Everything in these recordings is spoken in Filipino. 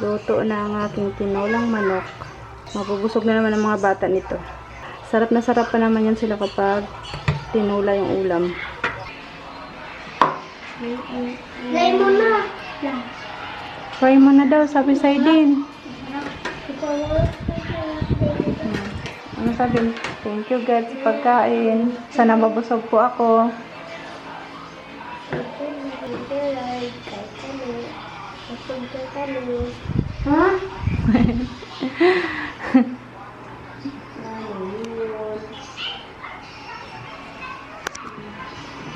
Luto na ang aking tinolang manok. Mabubusog na naman ang mga bata nito. Sarap na sarap pa naman yan sila kapag tinula yung ulam. Lay mo na. Try mo na daw, sabi sa din. Ano sabi? Thank you God sa pagkain. Sana mabusog po ako. Ha?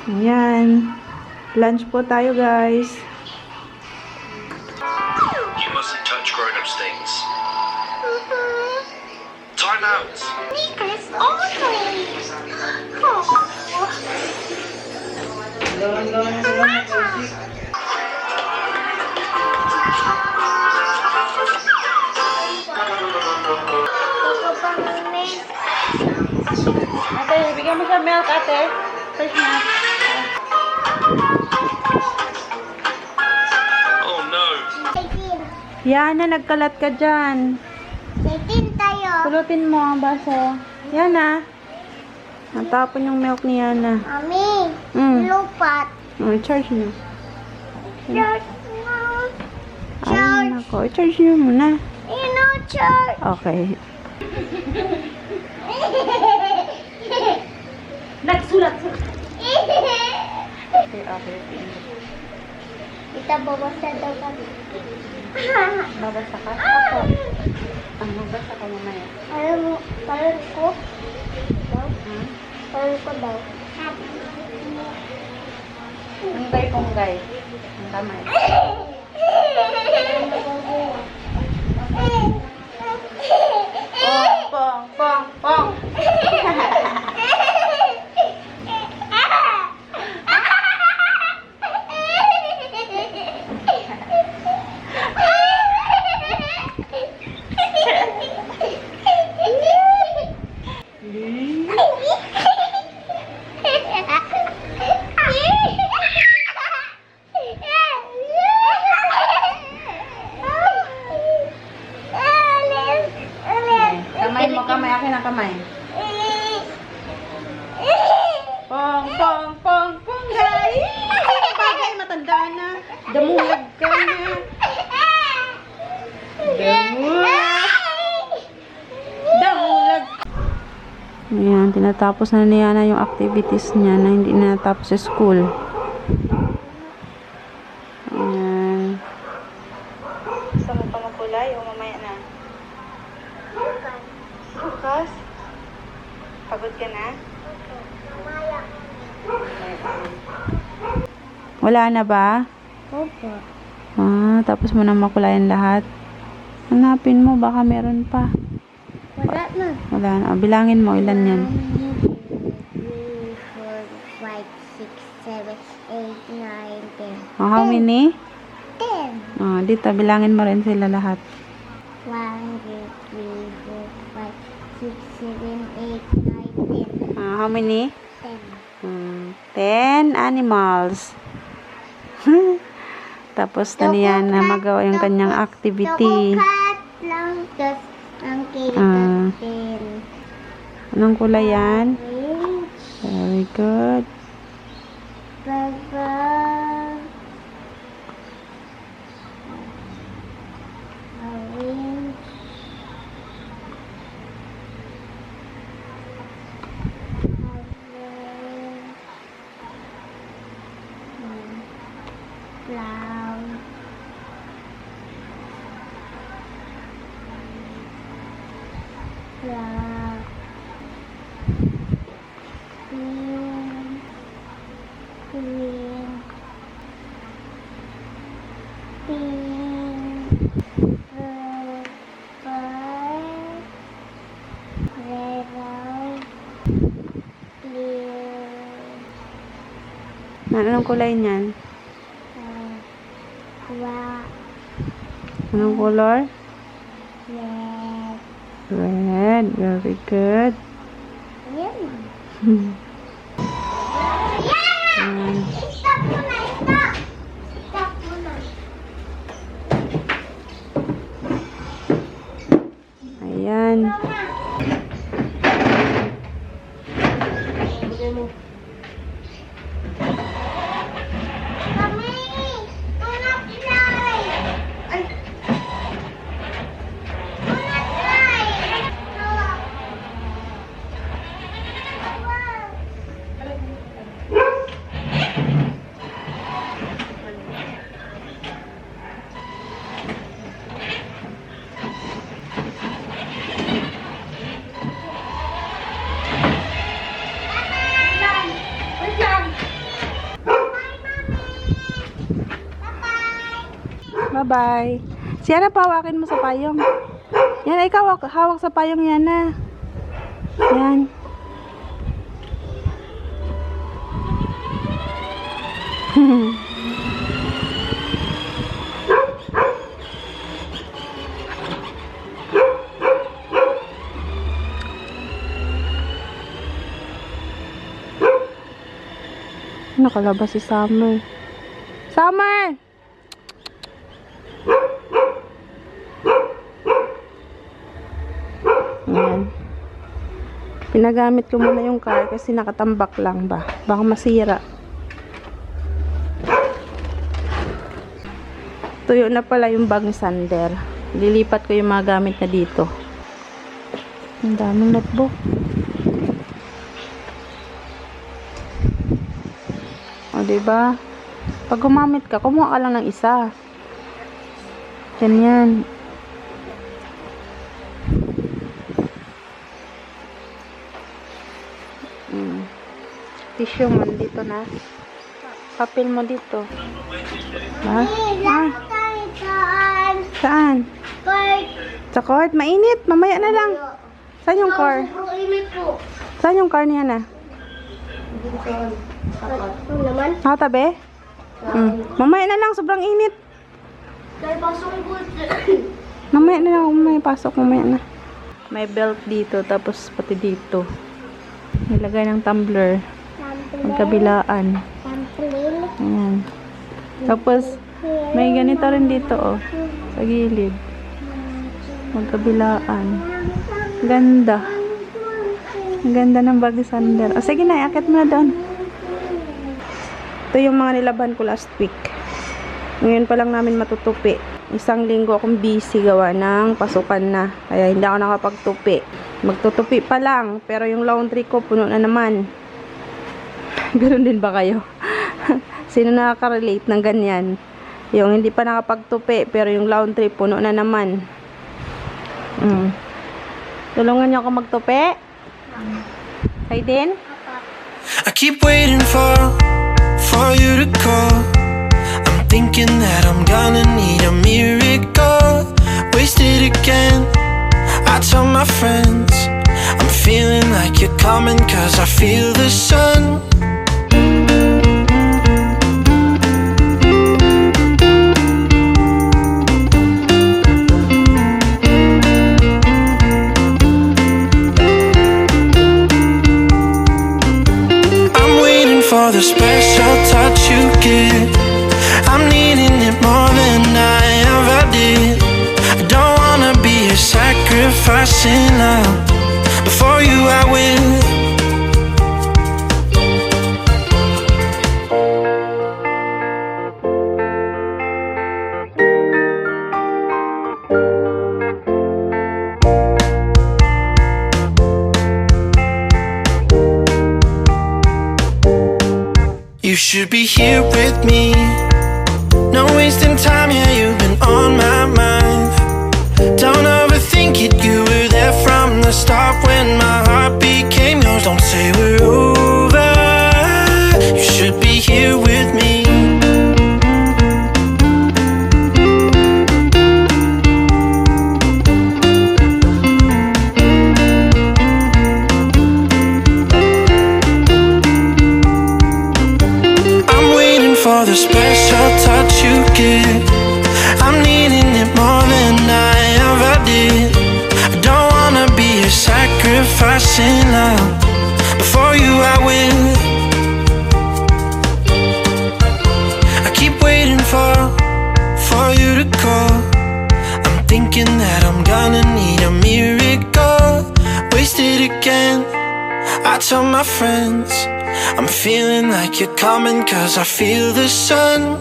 Ayan. Lunch po tayo, guys. You mustn't touch grown-ups things. Time out! Sneakers only. Ate, bigyan mo siya milk, ate. Fresh milk. Oh no! Yana, nagkalat ka dyan. Tayo. Pulutin mo ang baso. Yana. Natapon yung milk ni Yana. Mami, lupat. Charge niyo. Charge mo. Ay, nako. I-charge niyo muna. Charge. Okay. Nagsulat. Okay, okay. Kita babasa daw kami. Babasa ka? Ako. Ang babasa ka mamaya. Parang ko. Parang ko daw. Kunggay. Ang kamay. Pong. Kamay mo, kamay. Akin ang kamay. Pong, guys. Bagay, matanda na. Damulag ka na. Damulag. Ayan, tinatapos na niya na yung activities niya na hindi na natapos sa school. Ayan. Gusto mo pa makulay o mamaya na? Bukas? Pagod ka na? Wala na ba? Opo. Tapos mo na makulayan lahat. Hanapin mo, baka meron pa. Wala na. Wala na. Bilangin mo, ilan yan? 3, 4, 5, 6, 7, 8, 9, 10. How many? 10. Dito, bilangin mo rin sila lahat. 1, 2, 3, 4, 5, 6, 7, 8, 9, 10. How many? 10. 10 animals. Tapos na niya na magawa yung kanyang activity. Chocolate lang, just ang cake 10. Anong kulay yan? Orange. Very good. Purple. Orange. Brown. Black. Pink. Green. Pink. Purple. Red. Blue. Anong kulay niyan? Anong color? Red. Red. Very good. Ayan. Ayan. Stop muna, stop! Stop muna. Bye. Si Yana, pawakin mo sa payong. Yan, ikaw hawak sa payong yan na. Yan. Nakalabas si Summer. Summer! Ayan. Pinagamit ko muna yung car kasi nakatambak lang ba. Baka masira. Tuyo na pala yung bag ni Sander. Lilipat ko yung mga gamit na dito. Ang daming notebook. O, diba? Pag gumamit ka, kumuha ka lang ng isa. Ganyan. Tissue mo dito na. Papel mo dito. Ha? Ah, saan? Sa court? Mainit. Mamaya na lang. Saan yung car? Saan yung car niya na? Tabi? Mamaya na lang. Sobrang init. Mamaya na lang. Mamaya pasok. Mamaya na. May belt dito. Tapos pati dito. Nilagay ng tumbler. Magkabilaan. Ayan. Tapos, may ganito rin dito, oh. Sa gilid. Magkabilaan. Ganda. Ang ganda ng bag ni Sander. O, sige na, iakit mo na doon. Ito yung mga nilaban ko last week. Ngayon pa lang namin matutupi. Isang linggo akong busy gawa ng pasukan na. Kaya hindi ako nakapagtupi. Magtutupi pa lang. Pero yung laundry ko, puno na naman. Ganun din ba kayo? Sino nakaka-relate ng ganyan? Yung hindi pa nakapagtupi, pero yung laundry puno na naman. Tulungan niyo ako magtupi? Aiden? I keep waiting for you to call. I'm thinking that I'm gonna need a miracle. Wasted again. I tell my friends I'm feeling like you're coming, 'cause I feel the sun. For the special touch you give, I'm needing it more than I ever did. I don't wanna be a sacrificing love. Before you I will. You should be here with me. No wasting time, yeah, you've been on my mind. Don't overthink it, you were there from the start when my heart became yours. Don't say we're over. You should be here with me. For the special touch you give, I'm needing it more than I ever did. I don't wanna be a sacrificing love. Before you I will. I keep waiting for you to call. I'm thinking that I'm gonna need a miracle. Wasted again. I tell my friends I'm feeling like you're coming, 'cause I feel the sun.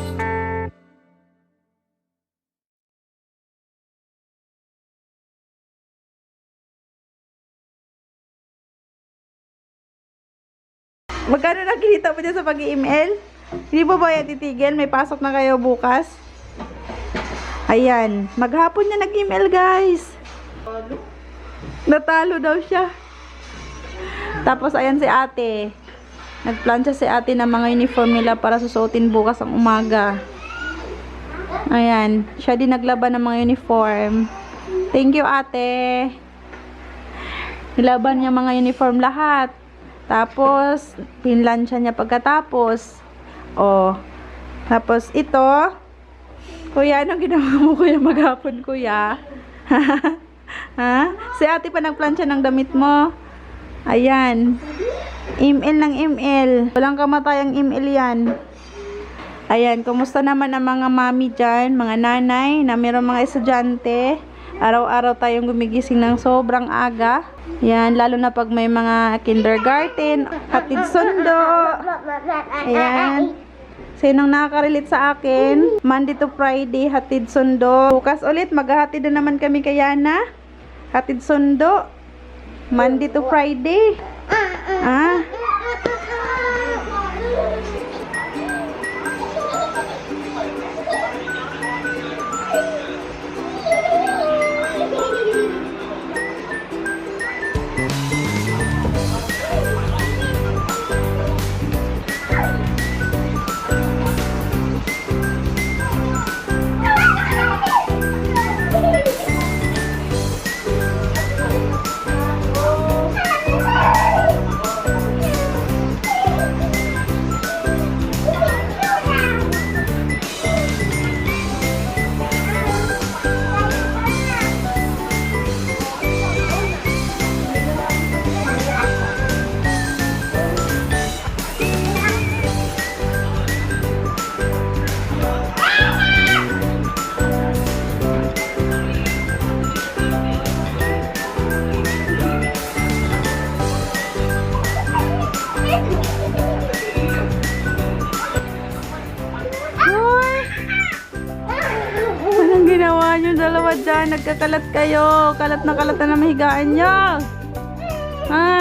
Magkano na kinita mo dyan sa pag-email? Hindi po ba yan titigil? May pasok na kayo bukas? Ayan. Maghapon niya nag-email, guys. Natalo daw siya. Tapos, ayan si ate. Nagplansya si ate ng mga uniform nila para susuotin bukas ang umaga. Ayan. Siya din naglaban ng mga uniform. Thank you, ate. Nilaban niya mga uniform lahat. Tapos, pinlansya niya pagkatapos. Oh. Tapos, ito. Kuya, anong ginawa mo, kuya, maghapon, kuya? Ha? Si ate pa nagplansya ng damit mo. Ayan. Email ng email. Walang kamatayang email yan. Ayan, kumusta naman ang mga mami dyan, mga nanay, na mayroong mga estudyante. Araw-araw tayong gumigising ng sobrang aga. Ayan, lalo na pag may mga kindergarten, hatid sundo. Ayan. Sinong nakaka-relate sa akin? Monday to Friday, hatid sundo. Bukas ulit, maghahatid na naman kami kay Yana. Hatid sundo. Monday to Friday. Ah. Anong ginawa nyo dalawa dyan? Nagkakalat kayo. Kalat na mahigaan nyo. Ha?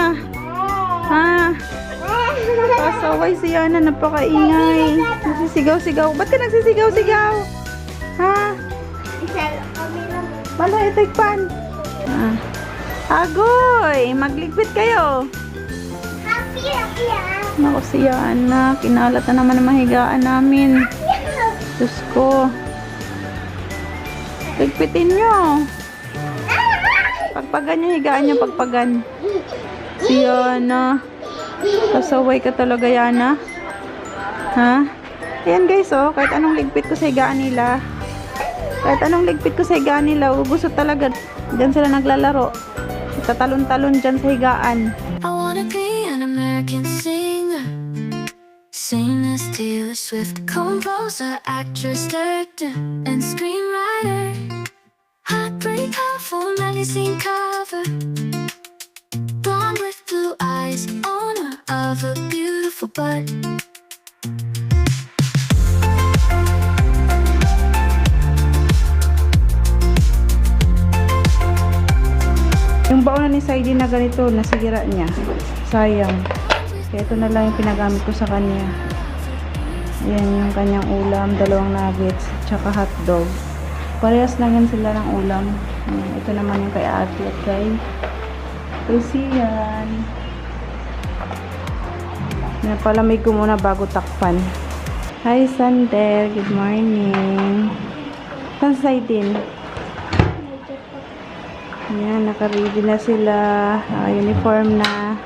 Ha? Pasaway si Yana. Napakaingay. Nagsisigaw-sigaw. Ba't ka nagsisigaw-sigaw? Ha? Bala, itikpan. Agoy! Magligpit kayo. Naku si Yana. Kinalat na naman ang mahigaan namin. Diyos ko. Ligpitin nyo. Pagpagan nyo, higaan nyo, pagpagan. Si Yana. Kasaway ka talaga, Yana. Ha? Ayan guys, oh. Kahit anong ligpit ko sa higaan nila. Kahit anong ligpit ko sa higaan nila, ubusot talaga. Diyan sila naglalaro. Tatalon-talon dyan sa higaan. I wanna be an American singer. Sing as Taylor Swift, composer, actress, director, and screenwriter. Heartbreak full magazine cover. Blonde with blue eyes, owner of a beautiful butt. Yung baon na ni Saidi na ganito, nasigira niya. Sayang. Kaya ito na lang yung pinagamit ko sa kanya. Ayan yung kanyang ulam, 2 nuggets, tsaka hotdog. Parehas lang yan sila ng ulam. Ayan, ito naman yung kay ate at kay Sian. Napalamig ko muna bago takpan. Hi Sander, good morning. Saan si Saidin? Ayan, naka-ready na sila. Uniform na.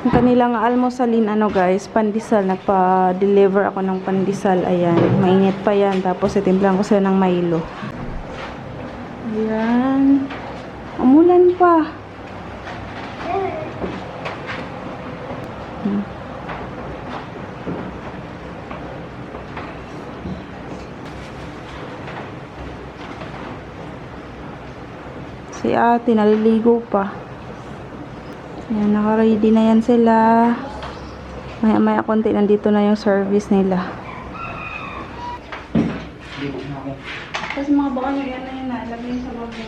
Yung kanilang almusalin, ano guys, pandesal. Nagpa-deliver ako ng pandesal. Ayan, mainit pa yan. Tapos itimplan ko sila ng Milo. Ayan. Umulan pa. Si ate, naliligo pa. Ayan, naka-ready na yan sila. Maya-maya konti, nandito na yung service nila. Tapos mga baka nyo yan na yun na. Ilagay yung sa loob mo.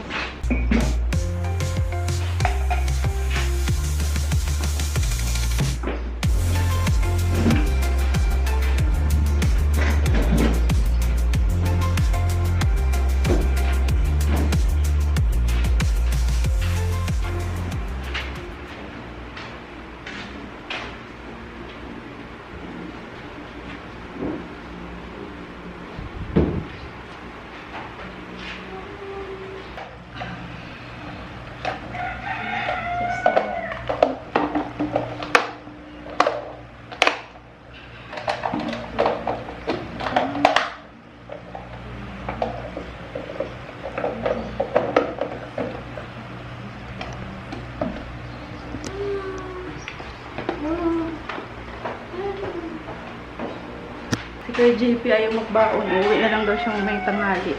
Kay JP ayaw magbaon. Uwi na lang daw siya mamayang tanghali.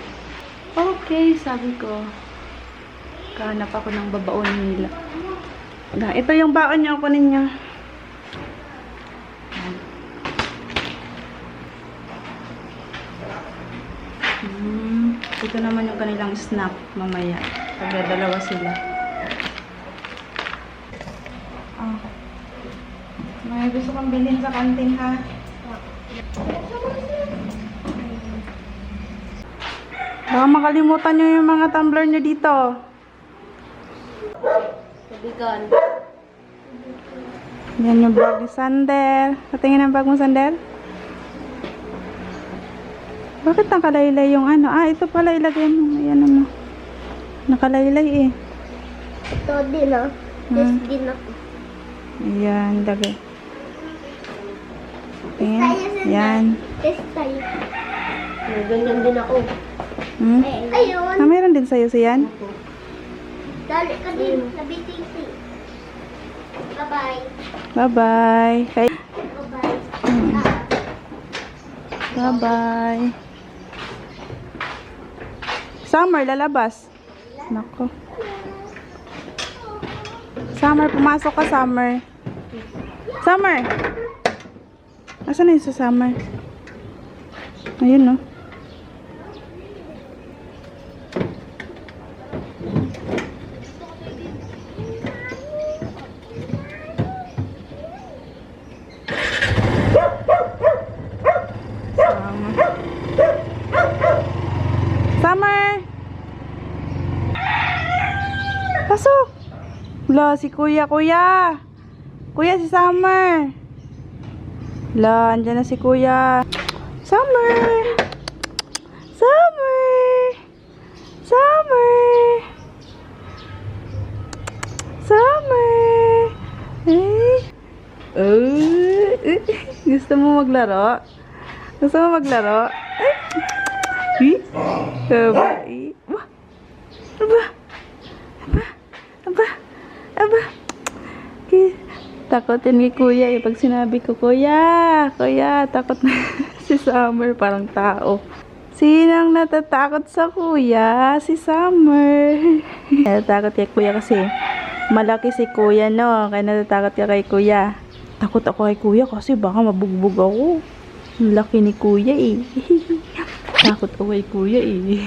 Okay, sabi ko. Kahanap ako ng babaon nila. Ito yung baon niyo. Kunin niyo. Ito naman yung kanilang snack mamaya. Pagdadalawa sila. May gusto kang bilhin sa kantin, ha? Baka makalimutan nyo yung mga tumbler nyo dito. Kabigan. Yan yung bag ni Sander. Patingin ang bag mo, Sander. Bakit nakalaylay yung ano? Ito pala ilagay mo. Ayan ano. Nakalaylay eh. Ito din ah. Yes din ako. Ayan, lagay. Ayan. Yan. Yes tayo. Ganyan din ako. Hmm? Ayun. Mayroon din sa'yo siyan? Dali ka din sa BTC. Bye-bye. Bye-bye. Bye-bye. Bye-bye. Summer, lalabas. Nako. Summer, pumasok ka, Summer. Summer! Asan na yun sa Summer? Ayun, no? Summer! Pasok! Wala, si Kuya. Kuya, si Summer. Wala, andyan na si Kuya. Summer! Summer! Summer! Summer! Gusto mo maglaro? Gusto mo maglaro? Aba, aba. Takotin ni Kuya pag sinabi ko, Kuya, takot na si Summer, parang tao. Sinang natatakot sa Kuya? Si Summer. Natatakot kay Kuya kasi malaki si Kuya, no? Kaya natatakot ka kay Kuya. Takot ako kay Kuya kasi baka mabugbog ako. Laki ni Kuya eh. Takot ako kay Kuya eh.